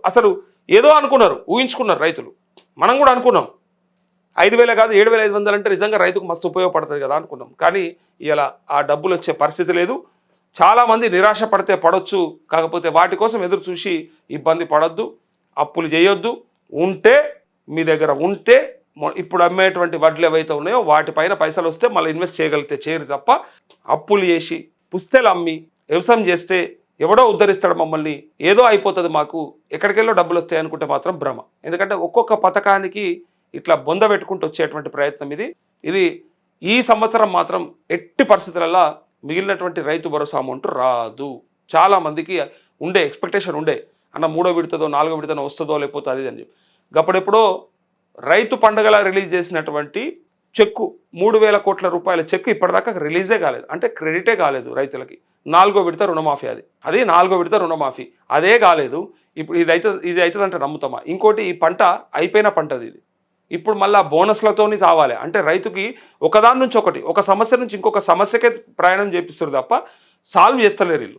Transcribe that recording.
అసలు ఏదో అనుకున్నారు, ఊహించుకున్నారు రైతులు. మనం కూడా అనుకున్నాం 5,000 కాదు 7,500 అంటే నిజంగా రైతుకు మస్తు ఉపయోగపడుతుంది కదా అనుకున్నాం. కానీ ఇలా ఆ డబ్బులు వచ్చే పరిస్థితి లేదు. చాలామంది నిరాశ పడితే పడవచ్చు, కాకపోతే వాటి కోసం ఎదురు చూసి ఇబ్బంది పడొద్దు, అప్పులు చేయొద్దు. ఉంటే మీ దగ్గర ఉంటే ఇప్పుడు అమ్మేటువంటి వడ్లు ఏవైతే ఉన్నాయో వాటిపైన పైసలు వస్తే మళ్ళీ ఇన్వెస్ట్ చేయగలిగితే చేయరు తప్ప, అప్పులు చేసి పుస్తెలు అమ్మి వ్యవసాయం చేస్తే ఎవడో ఉద్ధరిస్తాడు మమ్మల్ని, ఏదో అయిపోతుంది మాకు, ఎక్కడికెళ్ళో డబ్బులు వస్తాయి అనుకుంటే మాత్రం భ్రమ. ఎందుకంటే ఒక్కొక్క పథకానికి ఇట్లా బొంద పెట్టుకుంటూ వచ్చేటువంటి ప్రయత్నం ఇది ఈ సంవత్సరం మాత్రం ఎట్టి పరిస్థితులలో మిగిలినటువంటి రైతు భరోసా అమౌంట్ రాదు. చాలామందికి ఉండే ఎక్స్పెక్టేషన్ ఉండే, అన్న 3వ విడతదో 4వ విడతనో వస్తుందో లేకపోతే అది అని చెప్పి. గప్పుడెప్పుడో రైతు పండుగలా రిలీజ్ చేసినటువంటి చెక్కు 3,000 కోట్ల రూపాయల చెక్కు ఇప్పటిదాకా రిలీజే కాలేదు, అంటే క్రెడిటే కాలేదు రైతులకి. 4వ విడత రుణమాఫీ, అది 4వ విడత రుణమాఫీ అదే కాలేదు. ఇప్పుడు ఇది అవుతుందంటే నమ్ముతామా? ఇంకోటి, ఈ పంట అయిపోయిన పంటది ఇది. ఇప్పుడు మళ్ళీ బోనస్లతోని కావాలి అంటే రైతుకి ఒకదాని నుంచి ఒకటి, ఒక సమస్య నుంచి ఇంకొక సమస్యకే ప్రయాణం చేపిస్తారు తప్ప సాల్వ్ చేస్తలేరు వీళ్ళు.